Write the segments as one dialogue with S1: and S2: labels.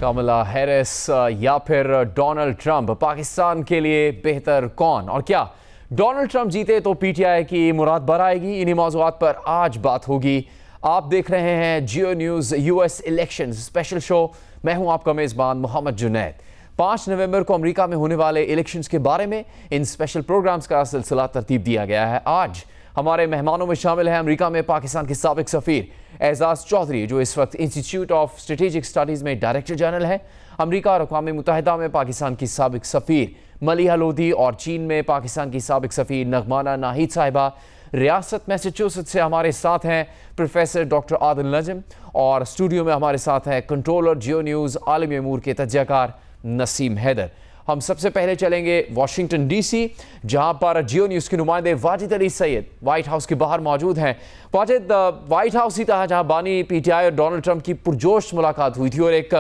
S1: कमला Harris या फिर Donald Trump, Pakistan के लिए बेहतर कौन? और क्या डोनाल्ड ट्रंप जीते तो पीटीआई की मुराद बर आएगी? इन्हीं मौज़ूआत पर आज बात होगी। आप देख रहे हैं Geo News US election special show. मैं हूं आपका मेज़बान मोहम्मद जुनैद। 5 नवंबर को अमेरिका में होने वाले इलेक्शंस के बारे में इन स्पेशल प्रोग्राम्स का सिलसिला तरतीब दिया गया है। आज हमारे मेहमानों में शामिल है अमेरिका में पाकिस्तान के साबिक सफ़ीर एजाज चौधरी, जो इस वक्त इंस्टीट्यूट ऑफ स्ट्रेटेजिक स्टडीज़ में डायरेक्टर जनरल है। अमेरिका और अक़वाम मुत्तहिदा में पाकिस्तान की साबिक सफ़ीर मलिहा लोधी और चीन में पाकिस्तान की साबिक सफ़ीर नगमाना नाहिद साहिबा। रियासत मैसाचुसेट्स से हमारे साथ हैं प्रोफेसर डॉक्टर आदिल नजम, और स्टूडियो में हमारे साथ हैं कंट्रोलर जियो न्यूज़ आलमी अमूर के तज्ज़ियाकार नसीम हैदर। हम सबसे पहले चलेंगे वाशिंगटन डीसी, जहां पर जियो न्यूज़ के नुमाइंदे वाजिद अली सैयद व्हाइट हाउस के बाहर मौजूद हैं। वाजिद, व्हाइट हाउस ही था जहां बानी पीटीआई और डोनाल्ड ट्रंप की पुरजोश मुलाकात हुई थी, और एक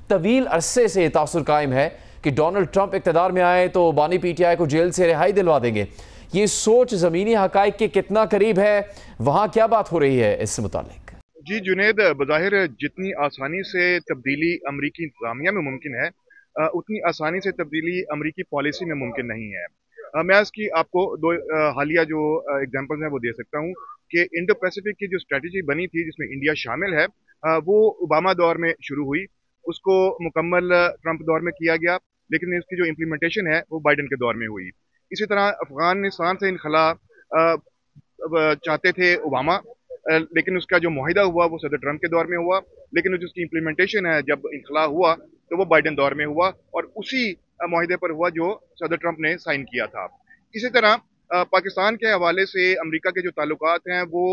S1: तवील अरसे से तासुर कायम है कि डोनाल्ड ट्रंप इक़्तिदार में आए तो बानी पीटीआई को जेल से रिहाई दिलवा देंगे। ये सोच ज़मीनी हक़ाइक़ के कितना करीब है? वहाँ क्या बात हो रही है इससे मुतालिक?
S2: जी जुनैद, बज़ाहिर जितनी आसानी से तब्दीली अमरीकी इंतज़ामिया में मुमकिन है, उतनी आसानी से तब्दीली अमरीकी पॉलिसी में मुमकिन नहीं है। मैं इसकी आपको दो हालिया जो एग्जांपल्स हैं वो दे सकता हूँ कि इंडो पैसिफिक की जो स्ट्रेटजी बनी थी जिसमें इंडिया शामिल है, वो ओबामा दौर में शुरू हुई, उसको मुकम्मल ट्रंप दौर में किया गया, लेकिन इसकी जो इम्प्लीमेंटेशन है वो बाइडन के दौर में हुई। इसी तरह अफगानिस्तान से इनखला चाहते थे ओबामा, लेकिन उसका जो मुआहिदा हुआ वो सदर ट्रंप के दौर में हुआ, लेकिन जिसकी इम्प्लीमेंटेशन है जब इनखला हुआ तो वो बाइडन दौर में हुआ, और उसी मुआहिदे पर हुआ जो सदर ट्रंप ने साइन किया था। इसी तरह पाकिस्तान के हवाले से अमेरिका के जो ताल्लुकात हैं वो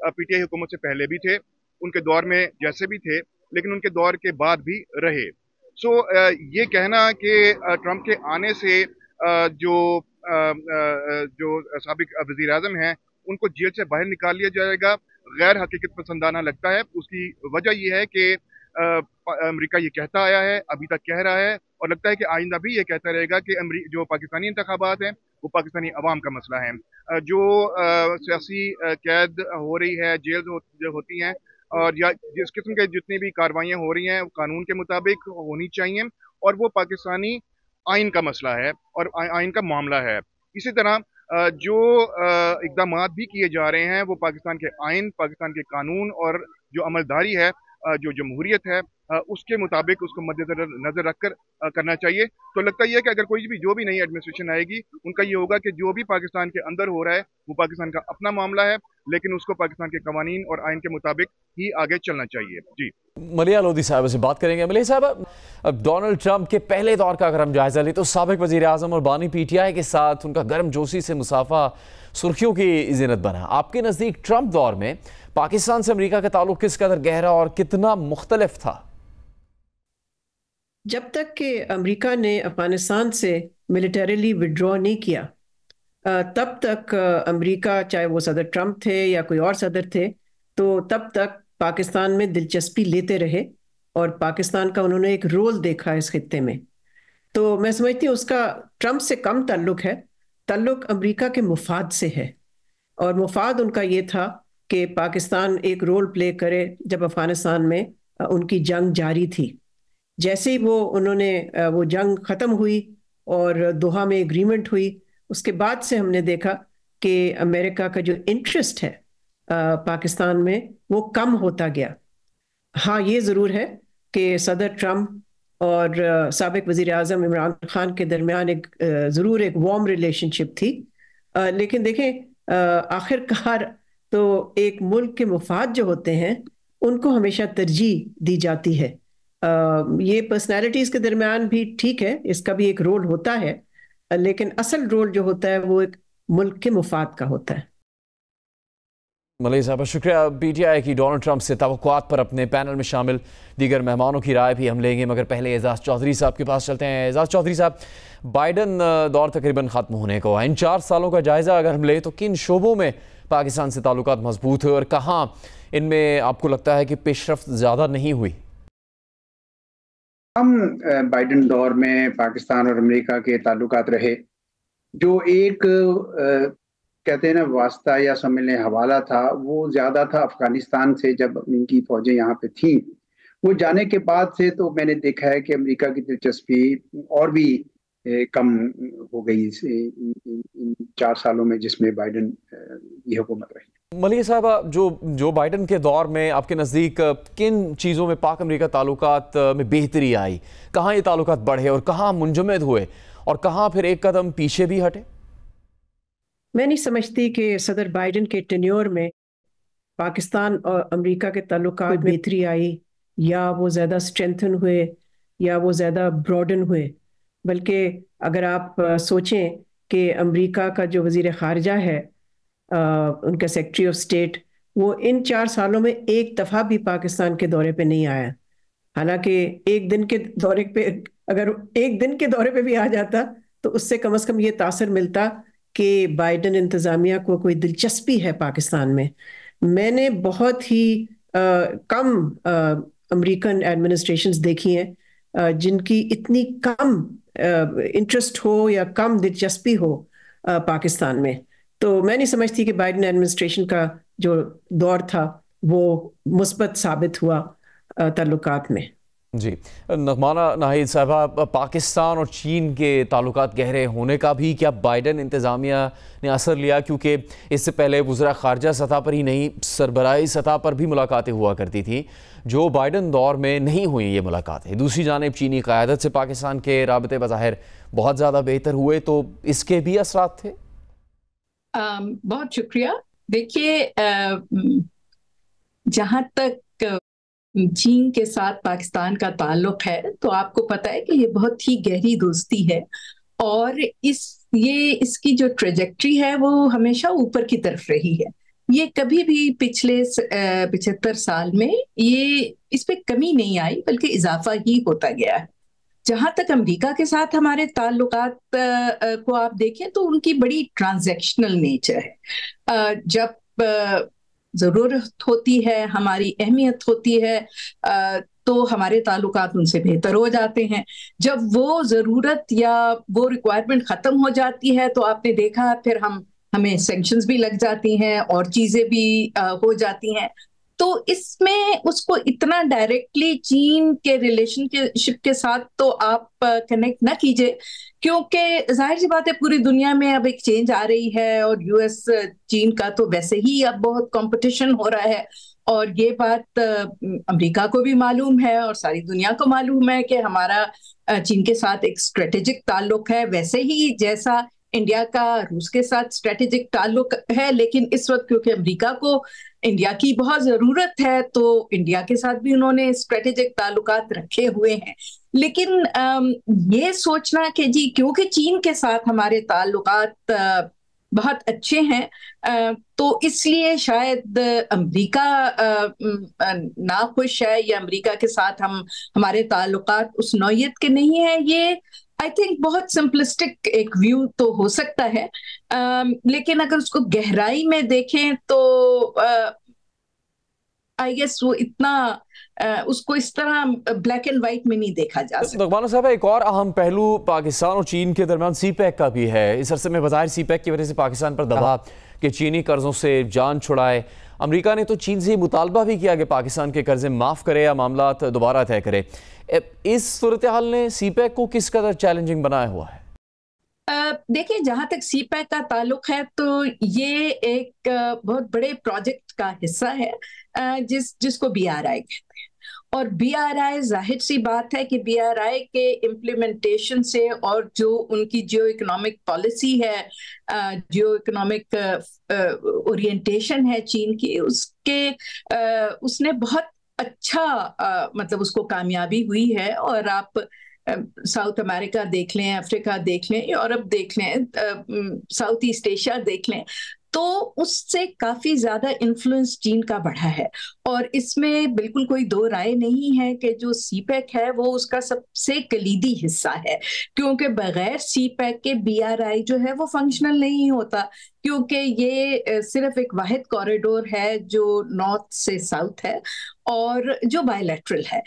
S2: पीटीआई हुकूमत से पहले भी थे, उनके दौर में जैसे भी थे, लेकिन उनके दौर के बाद भी रहे। सो ये कहना कि ट्रंप के आने से जो साबिक वज़ीर आज़म हैं उनको जेल से बाहर निकाल लिया जाएगा, गैर हकीकत पसंदाना लगता है। उसकी वजह यह है कि अमेरिका ये कहता आया है, अभी तक कह रहा है, और लगता है कि आइंदा भी ये कहता रहेगा कि जो पाकिस्तानी इंतखाबात हैं वो पाकिस्तानी अवाम का मसला है। जो सियासी कैद हो रही है, जेल जो होती हैं, और या जिस किस्म के जितनी भी कार्रवाइयाँ हो रही हैं वो कानून के मुताबिक होनी चाहिए, और वो पाकिस्तानी आइन का मसला है और आइन का मामला है। इसी तरह जो इक़दामात भी किए जा रहे हैं वो पाकिस्तान के आइन, पाकिस्तान के कानून और जो अमलदारी है, जो जमहूरियत है, उसके मुताबिक उसको नज़र रखकर करना चाहिए। तो लगता ही है कि अगर जो भी नई एडमिनिस्ट्रेशन आएगी उनका ये होगा कि जो भी पाकिस्तान के अंदर हो रहा है वो पाकिस्तान का अपना मामला है, लेकिन उसको पाकिस्तान के कवानीन और आइन के मुताबिक ही आगे चलना चाहिए। जी,
S1: मलिहा लोधी साहब से बात करेंगे। मलिहा साहब, अब डोनाल्ड ट्रंप के पहले दौर का अगर हम जायजा लें तो साबिक वज़ीर आज़म और बानी पीटीआई के साथ उनका गर्म जोशी से मुसाफा सुर्खियों की ज़ीनत बना। आपके नज़दीक ट्रंप दौर में पाकिस्तान से अमेरिका का ताल्लुक किस कदर गहरा और कितना मुख्तलिफ था?
S3: जब तक कि अमेरिका ने अफगानिस्तान से मिलिटरीली विड्रॉ नहीं किया, तब तक अमेरिका, चाहे वो सदर ट्रंप थे या कोई और सदर थे, तो तब तक पाकिस्तान में दिलचस्पी लेते रहे और पाकिस्तान का उन्होंने एक रोल देखा इस खित्ते में। तो मैं समझती हूँ उसका ट्रंप से कम ताल्लुक है, ताल्लुक अमेरिका के मुफाद से है, और मुफाद उनका ये था कि पाकिस्तान एक रोल प्ले करे जब अफगानिस्तान में उनकी जंग जारी थी। जैसे ही वो जंग ख़त्म हुई और दोहा में एग्रीमेंट हुई, उसके बाद से हमने देखा कि अमेरिका का जो इंटरेस्ट है पाकिस्तान में वो कम होता गया। हाँ, ये ज़रूर है कि सदर ट्रंप और साबिक वज़ीर आज़म इमरान खान के दरमियान ज़रूर एक वार्म रिलेशनशिप थी, लेकिन देखें आखिरकार तो एक मुल्क के मुफाद जो होते हैं उनको हमेशा तरजीह दी जाती है। ये पर्सनालिटीज़ के दरमियान भी ठीक है, इसका भी एक रोल होता है, लेकिन असल रोल जो होता है वो एक मुल्क के मुफाद का होता है।
S1: मलिहा साहब, शुक्रिया। पीटीआई की डोनाल्ड ट्रंप से तवक्कुआत पर अपने पैनल में शामिल दीगर मेहमानों की राय भी हम लेंगे, मगर पहले एजाज चौधरी साहब के पास चलते हैं। एजाज चौधरी साहब, बाइडन दौर तकरीबन ख़त्म होने को है। इन 4 सालों का जायज़ा अगर हम लें तो किन शोबों में पाकिस्तान से ताल्लुकात मजबूत हुए और कहाँ इनमें आपको लगता है कि पेशरफ्त ज़्यादा नहीं हुई?
S4: हम बाइडन दौर में पाकिस्तान और अमेरिका के ताल्लुकात रहे, जो एक कहते हैं ना वास्ता या समझ लें हवाला था, वो ज़्यादा था अफगानिस्तान से। जब इनकी फौजें यहाँ पे थीं वो जाने के बाद से तो मैंने देखा है कि अमेरिका की दिलचस्पी और भी कम हो गई इन 4 सालों में जिसमें बाइडेन की हुकूमत रही।
S1: मलिक साहब, जो बाइडेन के दौर में आपके नज़दीक किन चीज़ों में पाक अमेरिका ताल्लुकात में बेहतरी आई, कहाँ ये ताल्लुकात बढ़े और कहाँ मुंजमद हुए और कहाँ फिर एक कदम पीछे भी हटे?
S3: मैं नहीं समझती कि सदर बाइडेन के टेन्योर में पाकिस्तान और अमेरिका के ताल्लुकात में बेहतरी आई, या वो ज़्यादा स्ट्रेंथन हुए, या वो ज़्यादा ब्रॉडन हुए। बल्कि अगर आप सोचें कि अमेरिका का जो वज़ीर ख़ारजा है, उनका सेक्रेटरी ऑफ स्टेट, वो इन 4 सालों में एक दफ़ा भी पाकिस्तान के दौरे पे नहीं आया। हालांकि एक दिन के दौरे पे, अगर एक दिन के दौरे पे भी आ जाता तो उससे कम से कम ये तासर मिलता कि बाइडेन इंतज़ामिया को कोई दिलचस्पी है पाकिस्तान में। मैंने बहुत ही कम अमेरिकन एडमिनिस्ट्रेशंस देखी हैं जिनकी इतनी कम इंटरेस्ट हो या कम दिलचस्पी हो पाकिस्तान में। तो मैं नहीं समझती कि बाइडेन एडमिनिस्ट्रेशन का जो दौर था वो मुस्बत साबित हुआ ताल्लुकात में।
S1: जी, नगमाना नाहिद साहबा, पाकिस्तान और चीन के ताल्लुकात गहरे होने का भी क्या बाइडेन इंतज़ामिया ने असर लिया? क्योंकि इससे पहले वज़रा ख़ारजा सतह पर ही नहीं, सरबराही सतह पर भी मुलाकातें हुआ करती थी, जो बाइडेन दौर में नहीं हुई ये मुलाकातें। दूसरी जानिब चीनी क़यादत से पाकिस्तान के राबते बज़ाहिर बहुत ज़्यादा बेहतर हुए, तो इसके भी असरात थे?
S5: बहुत शुक्रिया। देखिए, जहाँ तक चीन के साथ पाकिस्तान का ताल्लुक है, तो आपको पता है कि ये बहुत ही गहरी दोस्ती है और इसकी जो ट्रेजेक्ट्री है वो हमेशा ऊपर की तरफ रही है। ये कभी भी पिछले 75 साल में ये इस पे कमी नहीं आई, बल्कि इजाफा ही होता गया है। जहां तक अमेरिका के साथ हमारे ताल्लुकात को आप देखें तो उनकी बड़ी ट्रांजैक्शनल नेचर है। जब जरूरत होती है, हमारी अहमियत होती है, तो हमारे ताल्लुकात उनसे बेहतर हो जाते हैं। जब वो जरूरत या वो रिक्वायरमेंट खत्म हो जाती है तो आपने देखा फिर हमें सैंक्शंस भी लग जाती हैं और चीजें भी हो जाती हैं। तो इसमें उसको इतना डायरेक्टली चीन के रिलेशनशिप के साथ तो आप कनेक्ट ना कीजिए, क्योंकि जाहिर सी बात है पूरी दुनिया में अब एक चेंज आ रही है और यूएस चीन का तो वैसे ही अब बहुत कंपटीशन हो रहा है। और ये बात अमेरिका को भी मालूम है और सारी दुनिया को मालूम है कि हमारा चीन के साथ एक स्ट्रेटेजिक ताल्लुक है, वैसे ही जैसा इंडिया का रूस के साथ स्ट्रेटेजिक ताल्लुक है। लेकिन इस वक्त क्योंकि अमेरिका को इंडिया की बहुत जरूरत है तो इंडिया के साथ भी उन्होंने स्ट्रेटेजिक ताल्लुकात रखे हुए हैं। लेकिन ये सोचना कि जी क्योंकि चीन के साथ हमारे ताल्लुकात बहुत अच्छे हैं तो इसलिए शायद अमेरिका नाखुश है या अमेरिका के साथ हमारे ताल्लुकात उस नौयत के नहीं है, ये आई थिंक बहुत सिंपलिस्टिक एक व्यू तो हो सकता है। लेकिन अगर उसको गहराई में देखें तो आई गेस वो इतना उसको इस तरह ब्लैक एंड व्हाइट में नहीं देखा जा सकता।
S1: नगमाना साहब, एक और अहम पहलू पाकिस्तान और चीन के दरमियान सीपैक का भी है। इस अरसे में बज़ाहिर सीपैक की वजह से पाकिस्तान पर दबाव कि चीनी कर्जों से जान छुड़ाए। अमेरिका ने तो चीन से मुतालबा भी किया कि पाकिस्तान के कर्जे माफ़ करे या मामला दोबारा तय करे। इस सूरत हाल ने सीपैक को किस कदर चैलेंजिंग बनाया हुआ है?
S5: देखिए, जहां तक सीपैक का ताल्लुक है तो ये एक बहुत बड़े प्रोजेक्ट का हिस्सा है जिसको BRI कहते हैं। और BRI जाहिर सी बात है कि BRI के इम्प्लीमेंटेशन से और जो उनकी जियो इकोनॉमिक पॉलिसी है, जियो इकोनॉमिक ओरिएंटेशन है चीन की, उसने बहुत अच्छा मतलब उसको कामयाबी हुई है। और आप साउथ अमेरिका देख लें, अफ्रीका देख लें, यूरोप देख लें, साउथ ईस्ट एशिया देख लें, तो उससे काफी ज्यादा इन्फ्लुएंस चीन का बढ़ा है। और इसमें बिल्कुल कोई दो राय नहीं है कि जो सीपैक है वो उसका सबसे कलीदी हिस्सा है, क्योंकि बगैर सीपैक के BRI जो है वो फंक्शनल नहीं होता, क्योंकि ये सिर्फ एक वाहिद कॉरिडोर है जो नॉर्थ से साउथ है और जो बायलैटरल है।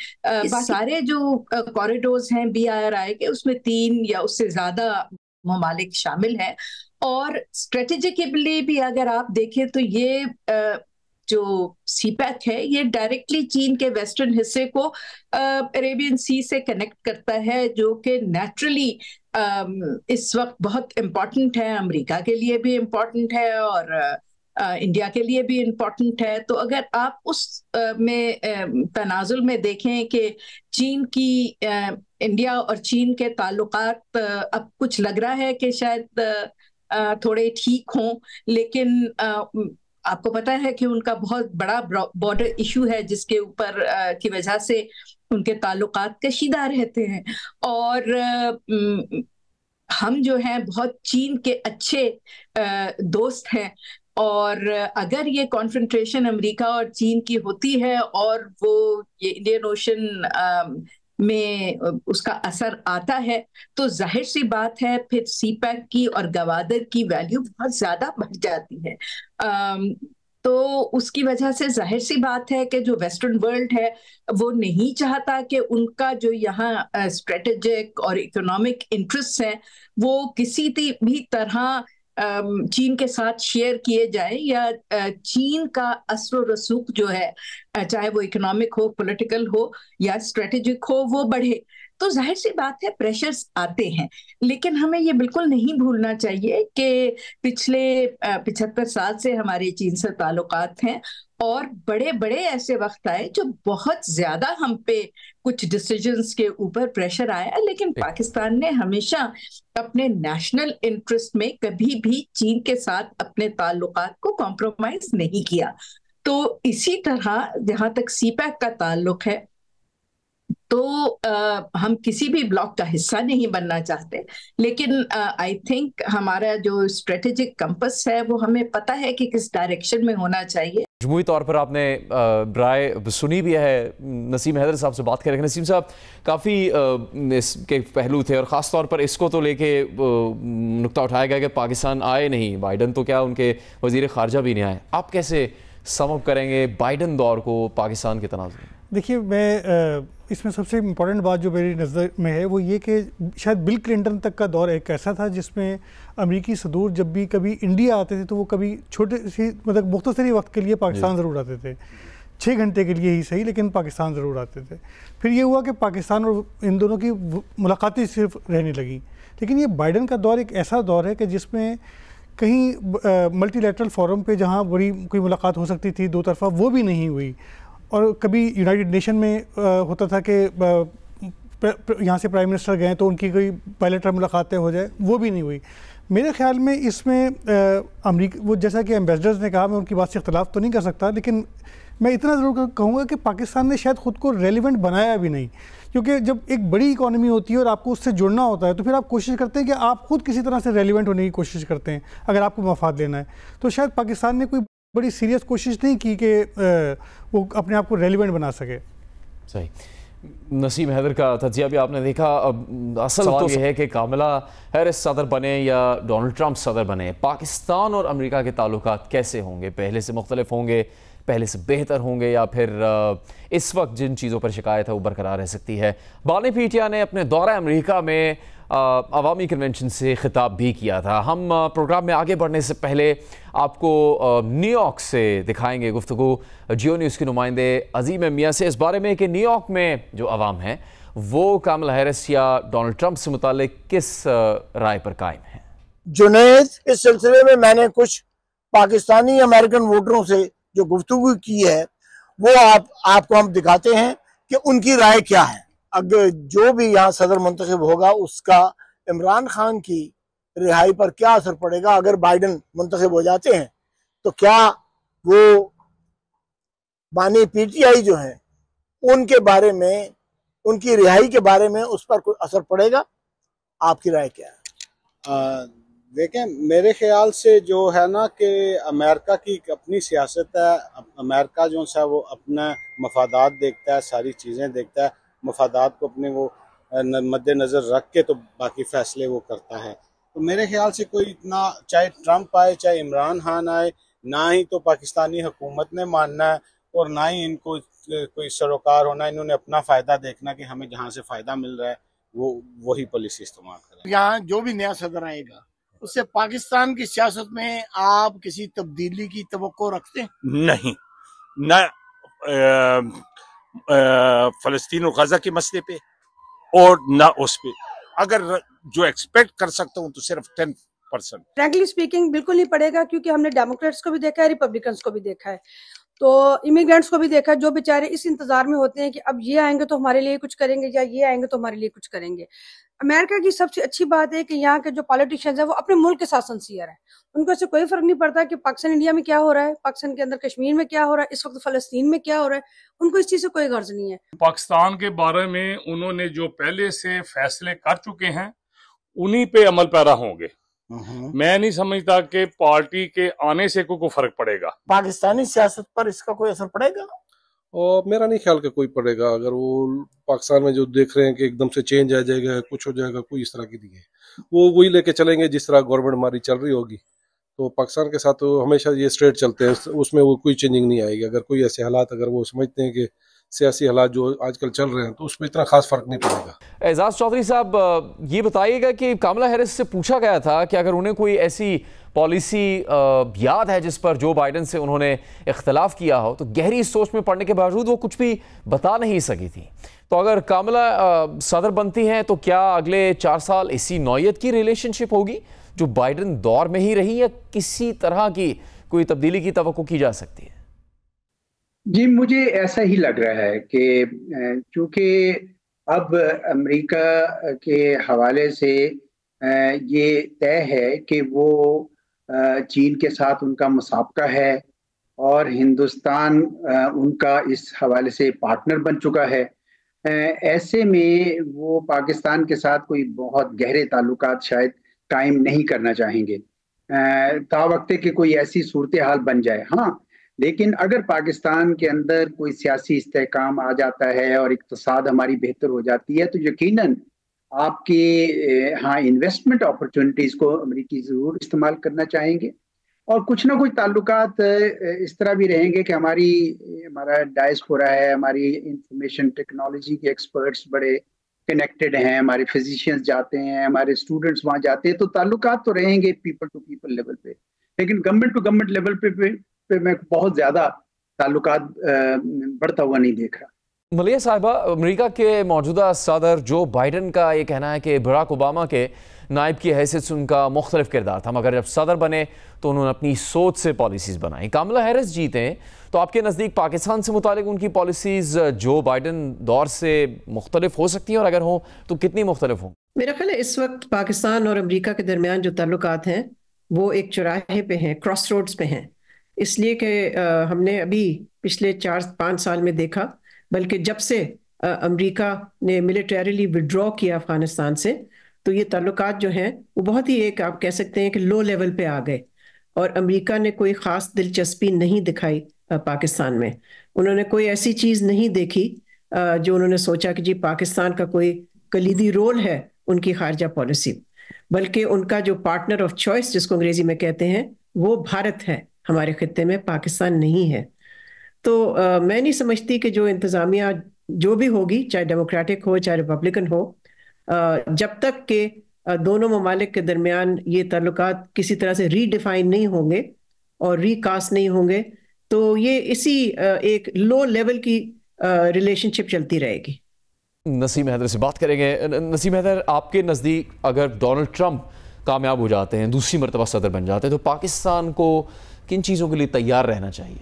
S5: सारे जो कॉरिडोर्स हैं BRI के, उसमें 3 या उससे ज्यादा ममालिक शामिल हैं। और स्ट्रेटेजिकली भी अगर आप देखें तो ये जो सीपैक है ये डायरेक्टली चीन के वेस्टर्न हिस्से को अरेबियन सी से कनेक्ट करता है, जो कि नेचुरली इस वक्त बहुत इम्पोर्टेंट है, अमेरिका के लिए भी इम्पोर्टेंट है और इंडिया के लिए भी इम्पोर्टेंट है। तो अगर आप उस में तनाजुल में देखें कि चीन की इंडिया और चीन के ताल्लुकात अब कुछ लग रहा है कि शायद थोड़े ठीक हों, लेकिन आपको पता है कि उनका बहुत बड़ा बॉर्डर इशू है जिसके ऊपर की वजह से उनके ताल्लुकात कशीदा रहते हैं। और हम जो हैं बहुत चीन के अच्छे दोस्त हैं, और अगर ये कॉन्फ्रंट्रेशन अमेरिका और चीन की होती है और वो ये इंडियन ओशन में उसका असर आता है, तो जाहिर सी बात है फिर सीपैक की और गवादर की वैल्यू बहुत ज्यादा बढ़ जाती है। तो उसकी वजह से जाहिर सी बात है कि जो वेस्टर्न वर्ल्ड है वो नहीं चाहता कि उनका जो यहाँ स्ट्रेटेजिक और इकोनॉमिक इंटरेस्ट है वो किसी भी तरह चीन के साथ शेयर किए जाए, या चीन का असर रसूख जो है चाहे वो इकोनॉमिक हो, पॉलिटिकल हो या स्ट्रेटेजिक हो, वो बढ़े। तो जाहिर सी बात है प्रेशर्स आते हैं, लेकिन हमें ये बिल्कुल नहीं भूलना चाहिए कि पिछले 75 साल से हमारे चीन से ताल्लुकात हैं और बड़े बड़े ऐसे वक्त आए जो बहुत ज्यादा हम पे कुछ डिसीजंस के ऊपर प्रेशर आया, लेकिन पाकिस्तान ने हमेशा अपने नेशनल इंटरेस्ट में कभी भी चीन के साथ अपने ताल्लुकात को कॉम्प्रोमाइज नहीं किया। तो इसी तरह जहां तक सीपैक का ताल्लुक है, तो हम किसी भी ब्लॉक का हिस्सा नहीं बनना चाहते, लेकिन आई थिंक हमारा जो स्ट्रेटेजिक कंपस है वो हमें पता है कि किस डायरेक्शन में होना चाहिए।
S1: मजमूई तौर पर आपने राय सुनी भी है। नसीम हैदर साहब से बात करेंगे। नसीम साहब, काफ़ी इसके पहलू थे और ख़ास तौर पर इसको तो लेके नुक्ता उठाया गया कि पाकिस्तान आए नहीं, बाइडन तो क्या उनके वज़ीर ख़ारजा भी नहीं आए। आप कैसे सम अप करेंगे बाइडन दौर को पाकिस्तान के तनाज़ुर में?
S6: देखिए, मैं इसमें सबसे इम्पोर्टेंट बात जो मेरी नज़र में है वो ये कि शायद बिल क्लिंटन तक का दौर एक ऐसा था जिसमें अमेरिकी सदूर जब भी कभी इंडिया आते थे तो वो कभी छोटे सी मतलब मुख्तसरी वक्त के लिए पाकिस्तान ज़रूर आते थे, 6 घंटे के लिए ही सही, लेकिन पाकिस्तान ज़रूर आते थे। फिर ये हुआ कि पाकिस्तान और इन दोनों की मुलाकातें सिर्फ रहने लगी। लेकिन ये बाइडन का दौर एक ऐसा दौर है कि जिसमें कहीं मल्टीलैटरल फोरम पे जहाँ बड़ी कोई मुलाकात हो सकती थी दो तरफा, वो भी नहीं हुई। और कभी यूनाइटेड नेशन में होता था कि यहाँ से प्राइम मिनिस्टर गए तो उनकी कोई बायलैटरल मुलाकातें हो जाए, वो भी नहीं हुई। मेरे ख्याल में इसमें अमेरिका, वो जैसा कि एम्बेसडर्स ने कहा, मैं उनकी बात से इख्तलाफ तो नहीं कर सकता, लेकिन मैं इतना ज़रूर कहूँगा कि पाकिस्तान ने शायद ख़ुद को रेलिवेंट बनाया भी नहीं। क्योंकि जब एक बड़ी इकॉनमी होती है और आपको उससे जुड़ना होता है तो फिर आप कोशिश करते हैं कि आप खुद किसी तरह से रेलिवेंट होने की कोशिश करते हैं अगर आपको मफाद लेना है। तो शायद पाकिस्तान ने कोई बड़ी सीरियस कोशिश नहीं की कि वो अपने आप को रेलिवेंट बना सके।
S1: सही। नसीम हैदर का तजिया भी आपने देखा। असल सवाल तो ये है कि कामला हैरिस सदर बने या डोनाल्ड ट्रंप सदर बने, पाकिस्तान और अमेरिका के ताल्लुकात कैसे होंगे? पहले से मुख्तलिफ होंगे, पहले से बेहतर होंगे, या फिर इस वक्त जिन चीज़ों पर शिकायत है वो बरकरार रह सकती है? बानी पीटिया ने अपने दौरा अमेरिका में अवामी कन्वेंशन से खिताब भी किया था। हम प्रोग्राम में आगे बढ़ने से पहले आपको न्यूयॉर्क से दिखाएंगे गुफ्तगू जियो न्यूज़ के नुमाइंदे अजीम मियाँ से इस बारे में कि न्यूयॉर्क में जो अवाम है वो कामला हैरिस या डोनाल्ड ट्रंप से मुतालिक किस राय पर कायम है।
S7: जुनैद, इस सिलसिले में मैंने कुछ पाकिस्तानी अमेरिकन वोटरों से जो गुफ्तगू की है वो आपको हम दिखाते हैं कि उनकी राय क्या है। अगर जो भी यहाँ सदर मुंतखब होगा उसका इमरान खान की रिहाई पर क्या असर पड़ेगा? अगर बाइडन मुंतखब हो जाते हैं तो क्या वो बानी पीटीआई जो है उनके बारे में, उनकी रिहाई के बारे में उस पर कोई असर पड़ेगा? आपकी राय क्या है?
S8: देखें, मेरे ख्याल से जो है ना कि अमेरिका की अपनी सियासत है। अमेरिका जो है वो अपना मफादात देखता है, सारी चीज़ें देखता है, मफादात को अपने वो मद्देनज़र रख के तो बाकी फ़ैसले वो करता है। तो मेरे ख्याल से कोई इतना, चाहे ट्रंप आए चाहे इमरान खान आए, ना ही तो पाकिस्तानी हुकूमत ने मानना है और ना ही इनको कोई सरोकार होना। इन्होंने अपना फ़ायदा देखना कि हमें जहाँ से फ़ायदा मिल रहा है वो वही पॉलिसी इस्तेमाल करें।
S7: यहाँ जो भी नया सदर आएगा उससे पाकिस्तान की सियासत में आप किसी तब्दीली की तवक्को रखते हैं?
S8: नहीं,
S9: न फ़लस्तीन और गज़ा के मसले पे और न उस पे। अगर जो एक्सपेक्ट कर सकता हूँ तो सिर्फ 10%।
S10: फ्रैंकली स्पीकिंग बिल्कुल नहीं पड़ेगा, क्योंकि हमने डेमोक्रेट्स को भी देखा है, रिपब्लिकन्स को भी देखा है, तो इमिग्रेंट्स को भी देखा है, जो बेचारे इस इंतजार में होते हैं कि अब ये आएंगे तो हमारे लिए कुछ करेंगे या ये आएंगे तो हमारे लिए कुछ करेंगे। अमेरिका की सबसे अच्छी बात है कि यहाँ के जो पॉलिटिशियंस हैं वो अपने मुल्क के साथ सिंसियर है, उनको इससे कोई फर्क नहीं पड़ता कि पाकिस्तान इंडिया में क्या हो रहा है, पाकिस्तान के अंदर कश्मीर में क्या हो रहा है, इस वक्त फलस्तीन में क्या हो रहा है, उनको इस चीज से कोई गर्ज नहीं है।
S11: पाकिस्तान के बारे में उन्होंने जो पहले से फैसले कर चुके हैं उन्हीं पे अमल पैरा होंगे। मैं नहीं समझता कि पार्टी के आने से कोई फर्क पड़ेगा।
S7: पाकिस्तानी सियासत पर इसका कोई असर पड़ेगा?
S12: और मेरा नहीं ख्याल कि कोई पड़ेगा। अगर वो पाकिस्तान में जो देख रहे हैं कि एकदम से चेंज आ जाएगा, कुछ हो जाएगा, कोई इस तरह की नहीं है। वो वही लेके चलेंगे जिस तरह गवर्नमेंट हमारी चल रही होगी। तो पाकिस्तान के साथ तो हमेशा ये स्ट्रेट चलते हैं, उसमें वो कोई चेंजिंग नहीं आएगी। अगर कोई ऐसे हालात अगर वो समझते हैं कि सियासी हालात जो आजकल चल रहे हैं तो उसमें इतना खास फर्क नहीं पड़ेगा।
S1: एजाज चौधरी साहब, ये बताइएगा कि कमला हैरिस से पूछा गया था कि अगर उन्हें कोई ऐसी पॉलिसी याद है जिस पर जो बाइडन से उन्होंने इख्तलाफ किया हो, तो गहरी सोच में पड़ने के बावजूद वो कुछ भी बता नहीं सकी थी। तो अगर कमला सदर बनती हैं तो क्या अगले 4 साल इसी नौयत की रिलेशनशिप होगी जो बाइडन दौर में ही रही, या किसी तरह की कोई तब्दीली की तवक्को की जा सकती है?
S4: जी, मुझे ऐसा ही लग रहा है कि चूंकि अब अमेरिका के हवाले से ये तय है कि वो चीन के साथ उनका मुसाबका है और हिंदुस्तान उनका इस हवाले से पार्टनर बन चुका है। ऐसे में वो पाकिस्तान के साथ कोई बहुत गहरे ताल्लुकात शायद कायम नहीं करना चाहेंगे तावक्ते कि कोई ऐसी सूरत हाल बन जाए। हाँ, लेकिन अगर पाकिस्तान के अंदर कोई सियासी इस्तेहकाम आ जाता है और इक़्तिसाद हमारी बेहतर हो जाती है तो यकीनन आपके हाँ इन्वेस्टमेंट अपॉर्चुनिटीज़ को अमेरिकी ज़रूर इस्तेमाल करना चाहेंगे और कुछ ना कुछ ताल्लुकात इस तरह भी रहेंगे कि हमारा डायस्पोरा है, हमारी इंफॉर्मेशन टेक्नोलॉजी के एक्सपर्ट्स बड़े कनेक्टेड हैं, हमारे फिजिशियंस जाते हैं, हमारे स्टूडेंट्स वहाँ जाते हैं, तो ताल्लुकात तो रहेंगे पीपल टू पीपल लेवल पे, लेकिन गवर्नमेंट टू गवर्नमेंट लेवल पे मैं बहुत ज़्यादा ताल्लुकात बढ़ता हुआ नहीं देख रहा।
S1: मलिया साहिबा, अमेरिका के मौजूदा सदर जो बाइडन का ये कहना है कि बराक ओबामा के नायब की हैसियत से उनका मुख्तलिफ किरदार था, मगर जब सदर बने तो उन्होंने अपनी सोच से पॉलिसीज़ बनाई। कमला हैरिस जीते तो आपके नज़दीक पाकिस्तान से मुतालिक उनकी पॉलिसीज़ जो बाइडन दौर से मुख्तलिफ हो सकती हैं, और अगर हो तो कितनी मुख्तलिफ हों?
S3: मेरा ख्याल है इस वक्त पाकिस्तान और अमेरिका के दरमियान जो ताल्लुकात हैं वो एक चौराहे पे हैं, क्रॉस रोड्स पे हैं, इसलिए कि हमने अभी पिछले 4-5 साल में देखा, बल्कि जब से अमेरिका ने मिलिटरीली विड्रॉ किया अफगानिस्तान से, तो ये ताल्लुकात जो हैं वो बहुत ही एक आप कह सकते हैं कि लो लेवल पे आ गए और अमेरिका ने कोई ख़ास दिलचस्पी नहीं दिखाई पाकिस्तान में। उन्होंने कोई ऐसी चीज़ नहीं देखी जो उन्होंने सोचा कि जी पाकिस्तान का कोई कलीदी रोल है उनकी खारजा पॉलिसी, बल्कि उनका जो पार्टनर ऑफ चॉइस जिसको अंग्रेजी में कहते हैं वो भारत है हमारे खित्ते में, पाकिस्तान नहीं है। तो मैं नहीं समझती कि जो इंतज़ामिया जो भी होगी, चाहे डेमोक्रेटिक हो चाहे रिपब्लिकन हो, जब तक के दोनों ममालिक के दरमियान ये ताल्लुकात किसी तरह से रीडिफाइन नहीं होंगे और रीकास्ट नहीं होंगे, तो ये इसी एक लो लेवल की रिलेशनशिप चलती रहेगी।
S1: नसीम हैदर से बात करेंगे। नसीम हैदर, आपके नज़दीक अगर डोनाल्ड ट्रंप कामयाब हो जाते हैं, दूसरी मरतबा सदर बन जाते हैं, तो पाकिस्तान को किन चीज़ों के लिए तैयार रहना चाहिए?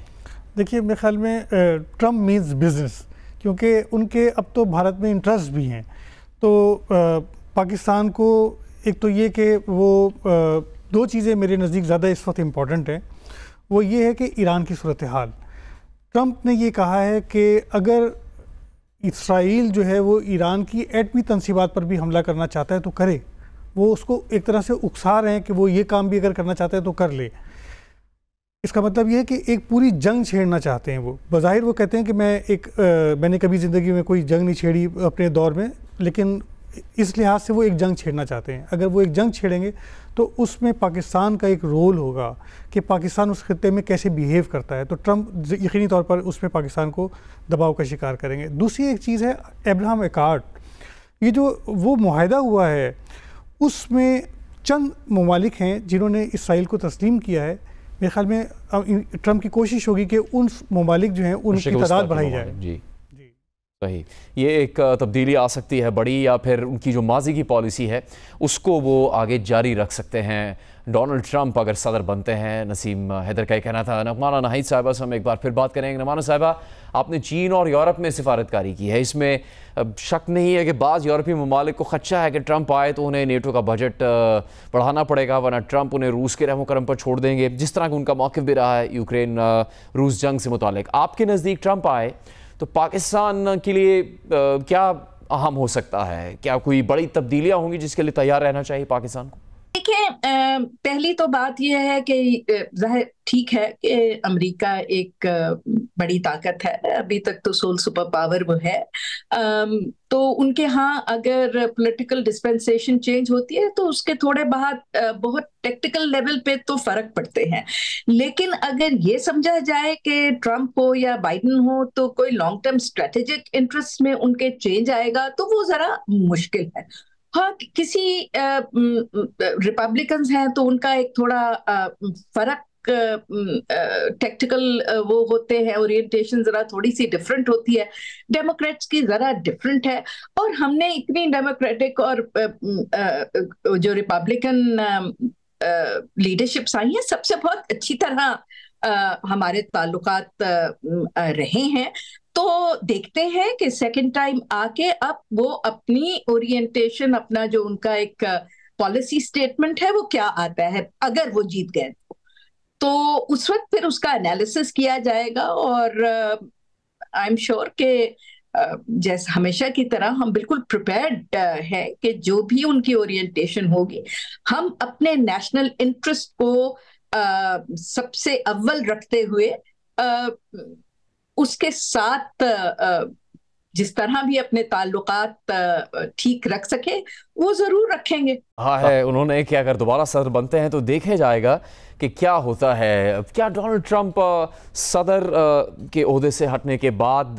S6: देखिए, मेरे ख्याल में ट्रंप मीन्स बिजनेस, क्योंकि उनके अब तो भारत में इंटरेस्ट भी हैं। तो पाकिस्तान को एक तो ये कि वो 2 चीज़ें मेरे नज़दीक ज़्यादा इस वक्त इम्पॉर्टेंट हैं। वो ये है कि ईरान की सूरत हाल, ट्रंप ने ये कहा है कि अगर इसराइल जो है वो ईरान की एटमी तनसीबात पर भी हमला करना चाहता है तो करे। वो उसको एक तरह से उकसा रहे हैं कि वो ये काम भी अगर करना चाहता है तो कर ले। इसका मतलब ये है कि एक पूरी जंग छेड़ना चाहते हैं वो। बज़ाहिर वो कहते हैं कि मैंने कभी ज़िंदगी में कोई जंग नहीं छेड़ी अपने दौर में, लेकिन इस लिहाज से वो एक जंग छेड़ना चाहते हैं। अगर वो एक जंग छेड़ेंगे तो उसमें पाकिस्तान का एक रोल होगा कि पाकिस्तान उस खित्ते में कैसे बिहेव करता है। तो ट्रंप यकीनी तौर पर उसमें पाकिस्तान को दबाव का शिकार करेंगे। दूसरी एक चीज़ है अब्राहम अकॉर्ड, ये जो वो मुआहदा हुआ है उसमें चंद ममालिक हैं जिन्होंने इसराइल को तस्लीम किया है, मेरे ख्याल में ट्रंप की कोशिश होगी कि उन ममालिक जो हैं उनकी तादाद बढ़ाई जाए।
S1: जी सही, ये एक तब्दीली आ सकती है बड़ी, या फिर उनकी जो माजी की पॉलिसी है उसको वो आगे जारी रख सकते हैं डोनाल्ड ट्रंप अगर सदर बनते हैं। नसीम हैदर का कहना था। नगमाना नाहिद साहिबा से हम एक बार फिर बात करेंगे। नगमाना साहिबा, आपने चीन और यूरोप में सिफारतकारी की है, इसमें शक नहीं है कि बाज़ यूरोपीय ममालिक को खदशा है कि ट्रंप आए तो उन्हें नेटो का बजट बढ़ाना पड़ेगा, वरना ट्रंप उन्हें रूस के रहमो करम पर छोड़ देंगे, जिस तरह का उनका मौक़िफ़ भी रहा है यूक्रेन रूस जंग से मुतालिक। आपके नज़दीक ट्रंप आए तो पाकिस्तान के लिए क्या अहम हो सकता है? क्या कोई बड़ी तब्दीलियां होंगी जिसके लिए तैयार रहना चाहिए पाकिस्तान को?
S5: देखिए, पहली तो बात यह है कि जाहिर ठीक है कि अमेरिका एक बड़ी ताकत है, अभी तक तो सोल सुपर पावर वो है, तो उनके यहाँ अगर पॉलिटिकल डिस्पेंसेशन चेंज होती है तो उसके थोड़े बाद बहुत टेक्निकल लेवल पे तो फर्क पड़ते हैं। लेकिन अगर ये समझा जाए कि ट्रंप हो या बाइडन हो तो कोई लॉन्ग टर्म स्ट्रेटेजिक इंटरेस्ट में उनके चेंज आएगा तो वो जरा मुश्किल है। हाँ, किसी रिपब्लिकन्स हैं तो उनका एक थोड़ा फर्क टेक्टिकल वो होते हैं, ओरिएंटेशन जरा थोड़ी सी डिफरेंट होती है, डेमोक्रेट्स की जरा डिफरेंट है। और हमने इतनी डेमोक्रेटिक और जो रिपब्लिकन लीडरशिप्स आई हैं सबसे बहुत अच्छी तरह हमारे ताल्लुकात रहे हैं। तो देखते हैं कि सेकंड टाइम आके अब वो अपनी ओरिएंटेशन, अपना जो उनका एक पॉलिसी स्टेटमेंट है वो क्या आता है अगर वो जीत गए तो उस वक्त फिर उसका एनालिसिस किया जाएगा। और आई एम श्योर कि जैसे हमेशा की तरह हम बिल्कुल प्रिपेयर्ड है कि जो भी उनकी ओरिएंटेशन होगी हम अपने नेशनल इंटरेस्ट को सबसे अव्वल रखते हुए उसके साथ जिस तरह भी अपने ताल्लुकात ठीक रख सके वो जरूर रखेंगे।
S1: हाँ है, उन्होंने कि अगर दोबारा सदर बनते हैं तो देखे जाएगा कि क्या होता है। क्या डोनाल्ड ट्रंप सदर के ओहदे से हटने के बाद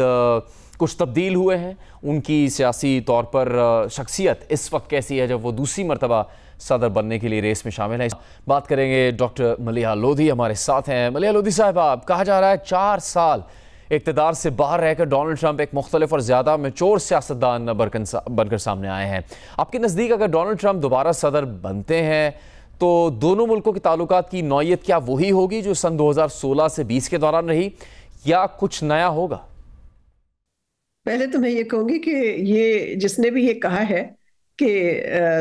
S1: कुछ तब्दील हुए हैं? उनकी सियासी तौर पर शख्सियत इस वक्त कैसी है जब वो दूसरी मरतबा सदर बनने के लिए रेस में शामिल है? बात करेंगे। डॉक्टर मलिहा लोधी हमारे साथ हैं। मलिहा लोधी साहबा, कहा जा रहा है 4 साल इक़्तिदार से बाहर रहकर डोनाल्ड ट्रंप एक मुख्तलिफ और ज़्यादा मैच्योर सियासतदान बनकर सामने आए हैं। आपके नज़दीक अगर डोनाल्ड ट्रंप दोबारा सदर बनते हैं तो दोनों मुल्कों के ताल्लुकात की नौयत क्या वही होगी जो सन 2016 से 20 के दौरान रही, या कुछ नया होगा?
S3: पहले तो मैं ये कहूँगी कि ये जिसने भी ये कहा है कि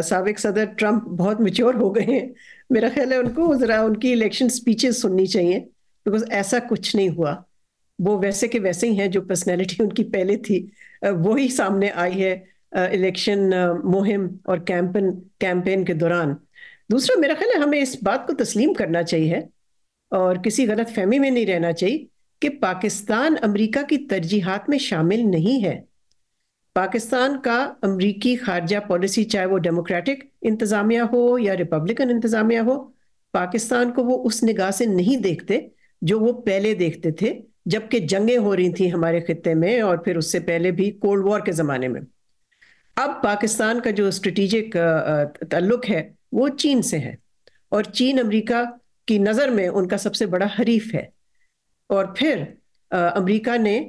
S3: साबिक सदर ट्रंप बहुत मैच्योर हो गए हैं, मेरा ख्याल है उनको ज़रा उनकी इलेक्शन स्पीचेस सुननी चाहिए, बिकॉज ऐसा कुछ नहीं हुआ। वो वैसे के वैसे ही हैं, जो पर्सनैलिटी उनकी पहले थी वो ही सामने आई है इलेक्शन मुहिम और कैंपेन के दौरान। दूसरा, मेरा ख्याल है हमें इस बात को तस्लीम करना चाहिए और किसी गलत फहमी में नहीं रहना चाहिए कि पाकिस्तान अमेरिका की तरजीहात में शामिल नहीं है। पाकिस्तान का अमेरिकी खारजा पॉलिसी, चाहे वो डेमोक्रेटिक इंतजामिया हो या रिपब्लिकन इंतजामिया हो, पाकिस्तान को वो उस निगाह से नहीं देखते जो वो पहले देखते थे जबकि जंगें हो रही थी हमारे खित्ते में, और फिर उससे पहले भी कोल्ड वॉर के ज़माने में। अब पाकिस्तान का जो स्ट्रेटेजिक ताल्लुक है वो चीन से है, और चीन अमेरिका की नज़र में उनका सबसे बड़ा हरीफ है। और फिर अमेरिका ने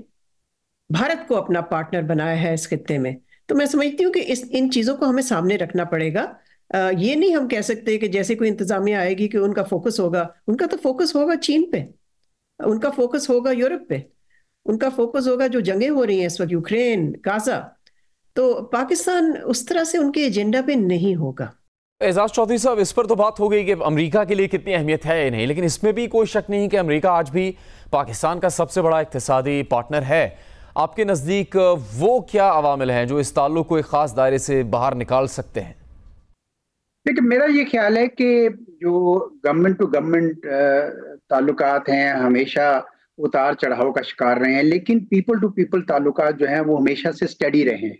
S3: भारत को अपना पार्टनर बनाया है इस खित्ते में। तो मैं समझती हूँ कि इन चीज़ों को हमें सामने रखना पड़ेगा। ये नहीं हम कह सकते कि जैसे कोई इंतजामिया आएगी कि उनका फोकस होगा, उनका तो फोकस होगा चीन पे, उनका फोकस होगा यूरोप पे, उनका फोकस होगा जो जंगें हो रही हैं इस वक्त, यूक्रेन, गाजा। तो पाकिस्तान उस तरह से उनके एजेंडा पे नहीं होगा।
S1: एजाज चौधरी साहब, इस पर तो बात हो गई कि अमेरिका के लिए कितनी अहमियत है या नहीं, लेकिन इसमें भी कोई शक नहीं कि अमेरिका आज भी पाकिस्तान का सबसे बड़ा इक़्तिसादी पार्टनर है। आपके नज़दीक वो क्या अवामिल हैं जो इस ताल्लुक को एक ख़ास दायरे से बाहर निकाल सकते हैं?
S4: देखिए, मेरा ये ख्याल है कि जो गवर्नमेंट टू गवर्नमेंट ताल्लुकात हैं हमेशा उतार चढ़ाव का शिकार रहे हैं, लेकिन पीपल टू पीपल ताल्लुकात जो हैं वो हमेशा से स्टडी रहे हैं।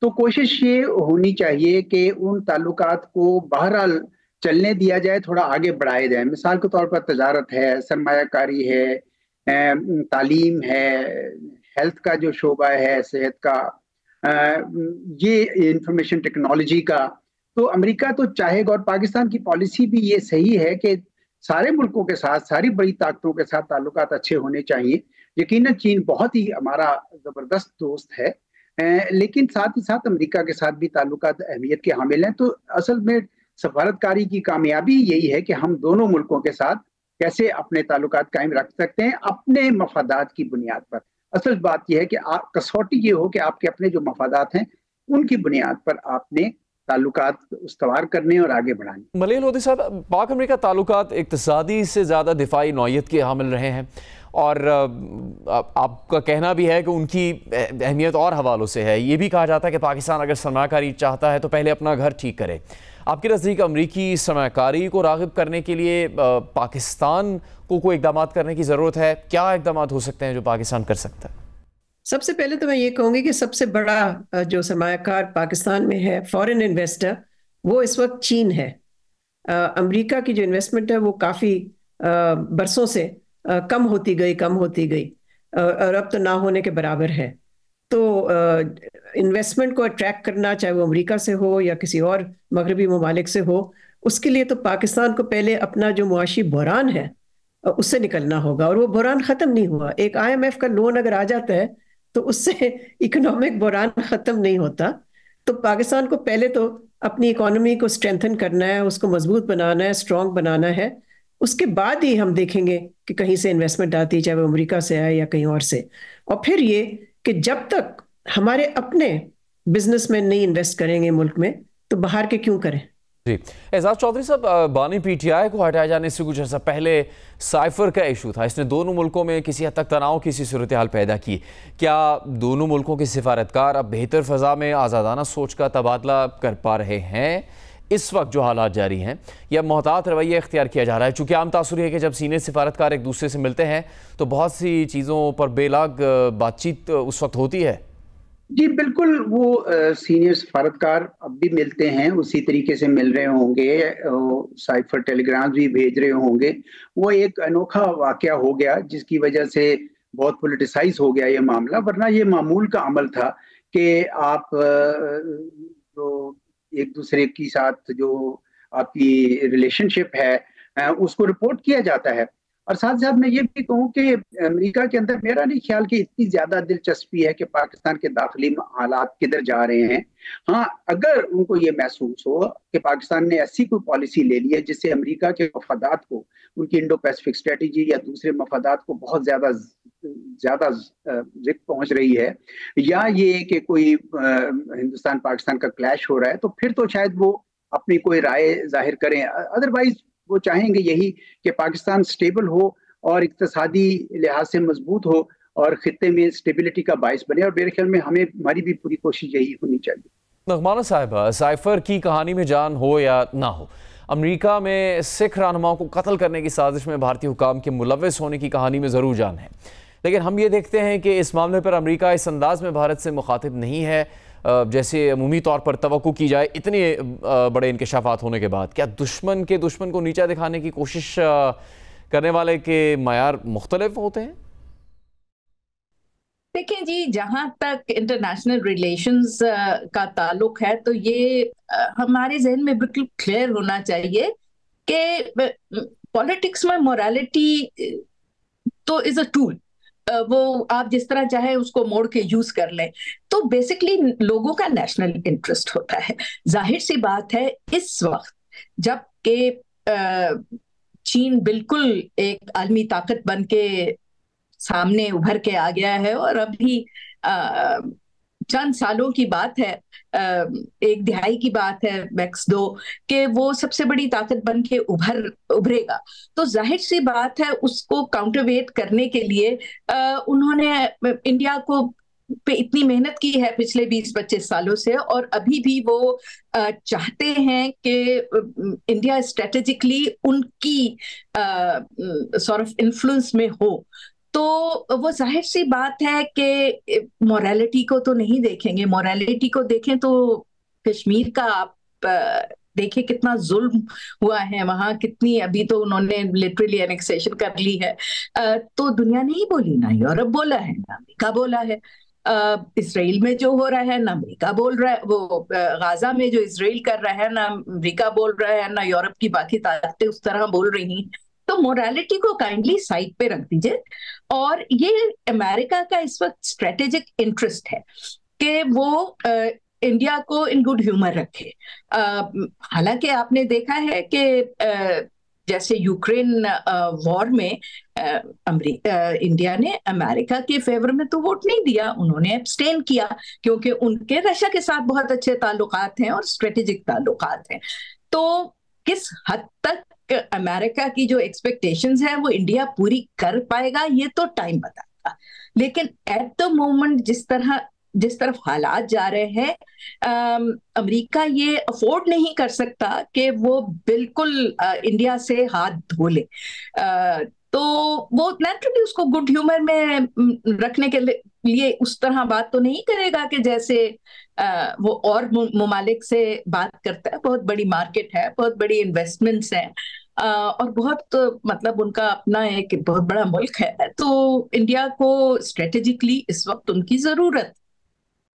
S4: तो कोशिश ये होनी चाहिए कि उन ताल्लुकात को बहरहाल चलने दिया जाए, थोड़ा आगे बढ़ाए जाए। मिसाल के तौर पर तजारत है, सरमायाकारी है, तालीम है, हेल्थ का जो शोबा है, सेहत का, ये इंफॉर्मेशन टेक्नोलॉजी का। तो अमेरिका तो चाहेगा, और पाकिस्तान की पॉलिसी भी ये सही है कि सारे मुल्कों के साथ, सारी बड़ी ताकतों के साथ ताल्लुकात अच्छे होने चाहिए। यकीनन चीन बहुत ही हमारा जबरदस्त दोस्त है, लेकिन साथ ही साथ अमेरिका के साथ भी ताल्लुकात अहमियत के हामिल हैं। तो असल में सफारतकारी की कामयाबी यही है कि हम दोनों मुल्कों के साथ कैसे अपने ताल्लुकात कायम रख सकते हैं अपने मफादात की बुनियाद पर। असल बात यह है कि कसौटी ये हो कि आपके अपने जो मफादात हैं उनकी बुनियाद पर आपने ताल्लुकात उस्तवार करने और आगे बढ़ाने।
S1: मलिक लोधी साहब, पाक अमेरिका ताल्लुकात इक्तिसादी से ज़्यादा दिफाई नौयत के हामिल रहे हैं और आपका कहना भी है कि उनकी अहमियत और हवालों से है। ये भी कहा जाता है कि पाकिस्तान अगर सरमाकारी चाहता है तो पहले अपना घर ठीक करे। आपके नज़दीक अमरीकी सरमाकारी को राग़िब करने के लिए पाकिस्तान को कोई इक़दाम करने की ज़रूरत है? क्या इक़दाम हो सकते हैं जो पाकिस्तान कर सकता है?
S3: सबसे पहले तो मैं ये कहूँगी कि सबसे बड़ा जो सरमायाकार पाकिस्तान में है, फॉरेन इन्वेस्टर, वो इस वक्त चीन है। अमेरिका की जो इन्वेस्टमेंट है वो काफ़ी बरसों से कम होती गई और अब तो ना होने के बराबर है। तो इन्वेस्टमेंट को अट्रैक्ट करना, चाहे वो अमेरिका से हो या किसी और मगरबी ममालिक से हो, उसके लिए तो पाकिस्तान को पहले अपना जो मुआशी बहरान है उससे निकलना होगा, और वो बहरान ख़त्म नहीं हुआ। एक IMF का लोन अगर आ जाता है तो उससे इकोनॉमिक बहरान ख़त्म नहीं होता। तो पाकिस्तान को पहले तो अपनी इकोनॉमी को स्ट्रेंथन करना है, उसको मजबूत बनाना है, स्ट्रॉन्ग बनाना है। उसके बाद ही हम देखेंगे कि कहीं से इन्वेस्टमेंट आती है, चाहे वो अमेरिका से आए या कहीं और से। और फिर ये कि जब तक हमारे अपने बिजनेसमैन नहीं इन्वेस्ट करेंगे मुल्क में, तो बाहर के क्यों करें।
S1: जी, एजाज चौधरी साहब, बानी PTI को हटाए जाने से कुछ अर्सा पहले साइफर का इशू था। इसने दोनों मुल्कों में किसी हद तक तनाव की सी सूरत हाल पैदा की। क्या दोनों मुल्कों के सिफारतकार अब बेहतर फ़ज़ा में आज़ादाना सोच का तबादला कर पा रहे हैं इस वक्त जो हालात जारी हैं, या मोहतात रवैया इख्तियार किया जा रहा है? चूँकि आम तासुर है कि जब सीनियर सिफारतकार एक दूसरे से मिलते हैं तो बहुत सी चीज़ों पर बेलाग बातचीत उस वक्त होती है।
S4: जी बिल्कुल, वो सीनियर सफारतकार अब भी मिलते हैं, उसी तरीके से मिल रहे होंगे, साइफर टेलीग्राम्स भी भेज रहे होंगे। वो एक अनोखा वाकया हो गया जिसकी वजह से बहुत पॉलिटिसाइज हो गया ये मामला, वरना ये मामूल का अमल था कि आप जो एक दूसरे के साथ जो आपकी रिलेशनशिप है उसको रिपोर्ट किया जाता है। और साथ साथ मैं ये भी कहूँ कि अमेरिका के अंदर मेरा नहीं ख्याल कि इतनी ज्यादा दिलचस्पी है कि पाकिस्तान के दाखिली हालात किधर जा रहे हैं। हाँ, अगर उनको ये महसूस हो कि पाकिस्तान ने ऐसी कोई पॉलिसी ले ली है जिससे अमेरिका के मफादात को, उनकी इंडो पैसिफिक स्ट्रेटेजी या दूसरे मफादात को बहुत ज्यादा जिक पहुंच रही है, या ये कि कोई हिंदुस्तान पाकिस्तान का क्लैश हो रहा है, तो फिर तो शायद वो अपनी कोई राय जाहिर करें। अदरवाइज वो चाहेंगे यही कि पाकिस्तान स्टेबल हो और इक्तिसादी लिहाज से मजबूत हो और खित्ते में स्टेबिलिटी का बायस बने। और मेरे ख्याल में हमारी भी पूरी कोशिश यही होनी चाहिए।
S1: नगमाना साहिबा, साइफर की कहानी में जान हो या ना हो, अमेरिका में सिख रहनुमाओं को कत्ल करने की साजिश में भारतीय हुकाम के मुलव्वस होने की कहानी में ज़रूर जान है। लेकिन हम ये देखते हैं कि इस मामले पर अमेरिका इस अंदाज में भारत से मुखातिब नहीं है जैसे अमूमी तौर पर तवक्को की जाए इतने बड़े इंकशाफात होने के बाद। क्या दुश्मन को नीचा दिखाने की कोशिश करने वाले के मयार मुख्तलिफ होते हैं?
S5: देखिए जी, जहां तक इंटरनेशनल रिलेशंस का ताल्लुक है तो ये हमारे जहन में बिल्कुल क्लियर होना चाहिए कि पॉलिटिक्स में मोरालिटी तो इज अ टूल, वो आप जिस तरह चाहे उसको मोड़ के यूज कर लें। तो बेसिकली लोगों का नेशनल इंटरेस्ट होता है। जाहिर सी बात है इस वक्त जब के चीन बिल्कुल एक आलमी ताकत बन के सामने उभर के आ गया है, और अभी चंद सालों की बात है, एक दिहाई की बात है मैक्स 2, कि वो सबसे बड़ी ताकत बन के उभरेगा। तो जाहिर सी बात है उसको काउंटरवेट करने के लिए उन्होंने इंडिया को पे इतनी मेहनत की है पिछले 20-25 सालों से, और अभी भी वो चाहते हैं कि इंडिया स्ट्रेटेजिकली उनकी सॉर्ट ऑफ इन्फ्लुएंस में हो। तो वो जाहिर सी बात है कि मोरालिटी को तो नहीं देखेंगे। मोरालिटी को देखें तो कश्मीर का आप देखें कितना जुल्म हुआ है वहां, कितनी अभी तो उन्होंने लिटरली एनेक्सेशन कर ली है। तो दुनिया नहीं बोली, ना यूरोप बोला है, ना अमेरिका बोला है। इसराइल में जो हो रहा है ना अमेरिका बोल रहा है, वो गाजा में जो इसराइल कर रहा है ना अमेरिका बोल रहा है, ना यूरोप की बाकी ताकतें उस तरह बोल रही हैं। तो मोरालिटी को काइंडली साइड पे रख दीजिए। और ये अमेरिका का इस वक्त स्ट्रेटेजिक इंटरेस्ट है कि वो इंडिया को इन गुड ह्यूमर रखे। हालांकि आपने देखा है कि जैसे यूक्रेन वॉर में इंडिया ने अमेरिका के फेवर में तो वोट नहीं दिया, उन्होंने एब्सटेन किया क्योंकि उनके रशिया के साथ बहुत अच्छे ताल्लुकात हैं और स्ट्रेटेजिक ताल्लुकात हैं। तो किस हद तक अमेरिका की जो एक्सपेक्टेशंस है वो इंडिया पूरी कर पाएगा ये तो टाइम बताएगा। लेकिन एट द मोमेंट जिस तरफ हालात जा रहे हैं, अमेरिका ये अफोर्ड नहीं कर सकता कि वो बिल्कुल इंडिया से हाथ धो ले। तो वो नेचुरली उसको गुड ह्यूमर में रखने के लिए उस तरह बात तो नहीं करेगा कि जैसे वो और ममालिक से बात करता है। बहुत बड़ी मार्केट है, बहुत बड़ी इन्वेस्टमेंट्स हैं, और बहुत मतलब उनका अपना एक बहुत बड़ा मुल्क है। तो इंडिया को स्ट्रेटेजिकली इस वक्त उनकी जरूरत।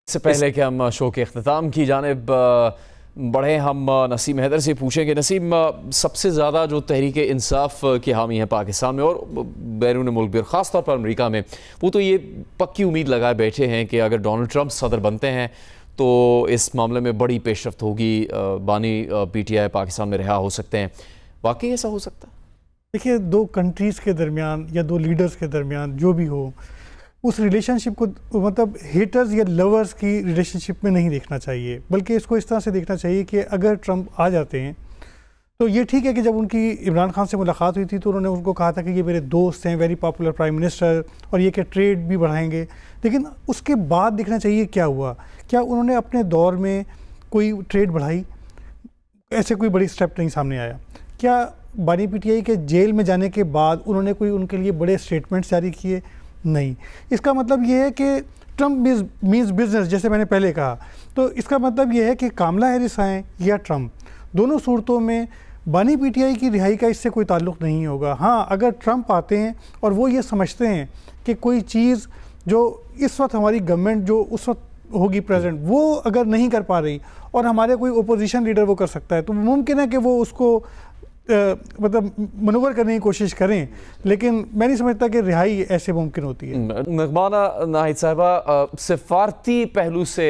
S1: इससे पहले कि हम शो के अख्ताम की जानिब बढ़े, हम नसीम हैदर से पूछेंगे। नसीम, सबसे ज़्यादा जो तहरीक इंसाफ के हामी हैं पाकिस्तान में और बैरून मुल्क भी, ख़ास तौर पर अमेरिका में, वो तो ये पक्की उम्मीद लगाए बैठे हैं कि अगर डोनाल्ड ट्रंप सदर बनते हैं तो इस मामले में बड़ी पेशरफ्त होगी, बानी PTI पाकिस्तान में रिहा हो सकते हैं। वाकई ऐसा हो सकता है?
S6: देखिए, दो कंट्रीज़ के दरमियान या दो लीडर्स के दरमियान जो भी हो, उस रिलेशनशिप को मतलब हेटर्स या लवर्स की रिलेशनशिप में नहीं देखना चाहिए, बल्कि इसको इस तरह से देखना चाहिए कि अगर ट्रंप आ जाते हैं तो ये ठीक है कि जब उनकी इमरान खान से मुलाकात हुई थी तो उन्होंने उनको कहा था कि ये मेरे दोस्त हैं, वेरी पॉपुलर प्राइम मिनिस्टर, और ये कि ट्रेड भी बढ़ाएंगे। लेकिन उसके बाद देखना चाहिए क्या हुआ। क्या उन्होंने अपने दौर में कोई ट्रेड बढ़ाई? ऐसे कोई बड़ी स्टेप नहीं सामने आया। क्या बानी PTI के जेल में जाने के बाद उन्होंने कोई उनके लिए बड़े स्टेटमेंट्स जारी किए? नहीं। इसका मतलब ये है कि ट्रंप मीन्स बिजनेस, जैसे मैंने पहले कहा। तो इसका मतलब ये है कि कामला हैरिस आएँ या ट्रंप, दोनों सूरतों में बानी PTI की रिहाई का इससे कोई ताल्लुक़ नहीं होगा। हाँ, अगर ट्रंप आते हैं और वो ये समझते हैं कि कोई चीज़ जो इस वक्त हमारी गवर्नमेंट जो उस वक्त होगी प्रेजेंट, वो अगर नहीं कर पा रही और हमारे कोई ओपोजिशन लीडर वो कर सकता है, तो मुमकिन है कि वो उसको मतलब मनूवर करने की कोशिश करें। लेकिन मैं नहीं समझता कि रिहाई ऐसे मुमकिन होती है।
S1: नगमाना नाहिद साहिबा, सिफारती पहलू से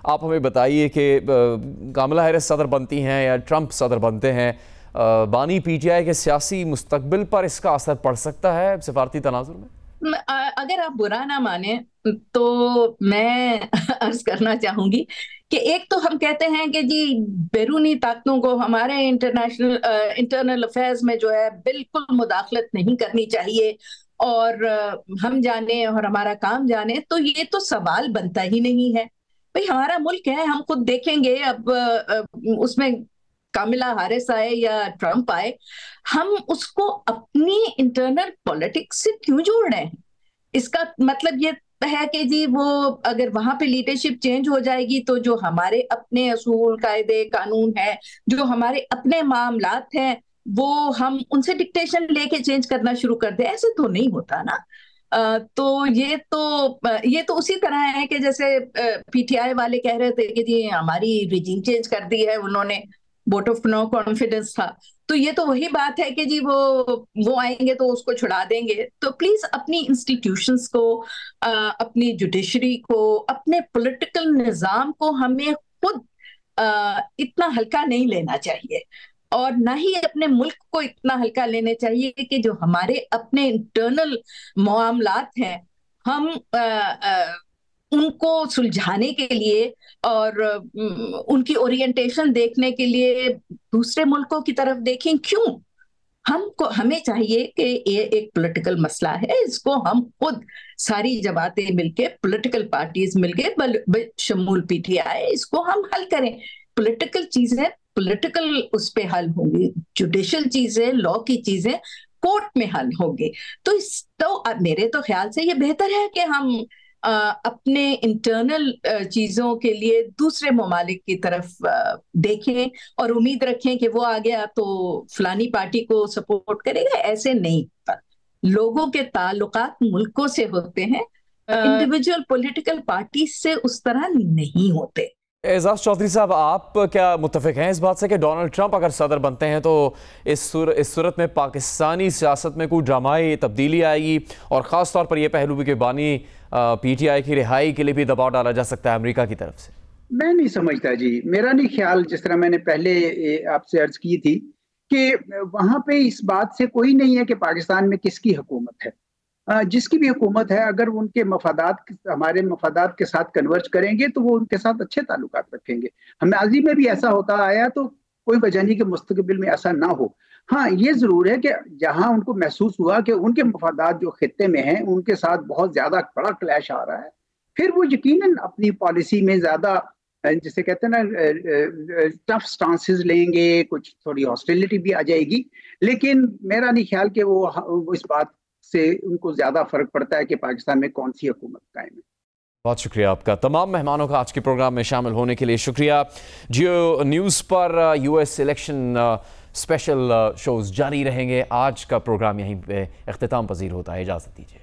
S1: आप हमें बताइए कि कामला हैरिस सदर बनती हैं या ट्रंप सदर बनते हैं, बानी PTI के सियासी मुस्तकबिल पर इसका असर पड़ सकता है सिफारती तनाजुर में?
S5: अगर आप बुरा ना माने तो मैं अर्ज करना चाहूंगी कि एक तो हम कहते हैं कि जी बैरूनी ताकतों को हमारे इंटरनल अफेयर्स में जो है बिल्कुल मुदाखलत नहीं करनी चाहिए और हम जाने और हमारा काम जाने, तो ये तो सवाल बनता ही नहीं है। भाई हमारा मुल्क है, हम खुद देखेंगे। अब उसमें कामिला हैरिस आए या ट्रंप आए, हम उसको अपनी इंटरनल पॉलिटिक्स से क्यों जोड़ रहे हैं? इसका मतलब ये है कि जी वो अगर वहां पे लीडरशिप चेंज हो जाएगी तो जो हमारे अपने असूल कायदे कानून है, जो हमारे अपने मामलात हैं, वो हम उनसे डिक्टेशन लेके चेंज करना शुरू कर दे। ऐसे तो नहीं होता ना। तो ये तो उसी तरह है कि जैसे PTI वाले कह रहे थे कि जी हमारी रिजीम चेंज कर दी है उन्होंने, वोट ऑफ नो कॉन्फिडेंस था। तो ये तो वही बात है कि जी वो आएंगे तो उसको छुड़ा देंगे। तो प्लीज अपनी इंस्टीट्यूशंस को, अपनी जुडिशरी को, अपने पॉलिटिकल निजाम को हमें खुद इतना हल्का नहीं लेना चाहिए और ना ही अपने मुल्क को इतना हल्का लेने चाहिए कि जो हमारे अपने इंटरनल मामलात हैं हम उनको सुलझाने के लिए और उनकी ओरिएंटेशन देखने के लिए दूसरे मुल्कों की तरफ देखें। क्यों? हमें चाहिए कि ये एक पॉलिटिकल मसला है, इसको हम खुद सारी जमातें मिलके, पॉलिटिकल पार्टीज मिलके शमूल PTI, इसको हम हल करें। पॉलिटिकल चीजें पॉलिटिकल उस पे हल होंगी, जुडिशल चीजें, लॉ की चीजें कोर्ट में हल होंगी। तो मेरे तो ख्याल से ये बेहतर है कि हम अपने इंटरनल चीजों के लिए दूसरे ममालिक की तरफ देखें और उम्मीद रखें कि वो आ गया तो फलानी पार्टी को सपोर्ट करेगा। ऐसे नहीं होता। लोगों के ताल्लुकात मुल्कों से होते हैं, इंडिविजुअल पॉलिटिकल पार्टी से उस तरह नहीं होते।
S1: एजाज चौधरी साहब, आप क्या मुत्तफिक हैं इस बात से कि डोनाल्ड ट्रंप अगर सदर बनते हैं तो इस सूरत में पाकिस्तानी सियासत में कोई ड्रामाई तब्दीली आएगी और ख़ास तौर पर यह पहलू भी कि बानी PTI की रिहाई के लिए भी दबाव डाला जा सकता है अमेरिका की तरफ से?
S4: मैं नहीं समझता जी, मेरा नहीं ख्याल, जिस तरह मैंने पहले आपसे अर्ज की थी कि वहां पे इस बात से कोई नहीं है कि पाकिस्तान में किसकी हुकूमत है। जिसकी भी हुकूमत है, अगर उनके मफादात हमारे मफादात के साथ कन्वर्ज करेंगे तो वो उनके साथ अच्छे ताल्लुकात रखेंगे। हम माजी में भी ऐसा होता आया, तो कोई वजह नहीं कि मुस्तकबिल में ऐसा ना हो। हाँ, ये जरूर है कि जहां उनको महसूस हुआ कि उनके मफादात जो खित्ते में हैं उनके साथ बहुत ज्यादा बड़ा क्लैश आ रहा है, फिर वो यकीनन अपनी पॉलिसी में ज्यादा, जिसे कहते हैं ना, टफ स्टांसेस लेंगे, कुछ थोड़ी हॉस्टिलिटी भी आ जाएगी। लेकिन मेरा नहीं ख्याल कि वो इस बात से उनको ज्यादा फर्क पड़ता है कि पाकिस्तान में कौन सी हुकूमत कायम है।
S1: बहुत शुक्रिया आपका। तमाम मेहमानों का आज के प्रोग्राम में शामिल होने के लिए शुक्रिया। जियो न्यूज़ पर US इलेक्शन स्पेशल शोज जारी रहेंगे। आज का प्रोग्राम यहीं पे इख्तिताम पजीर होता है। इजाज़त दीजिए।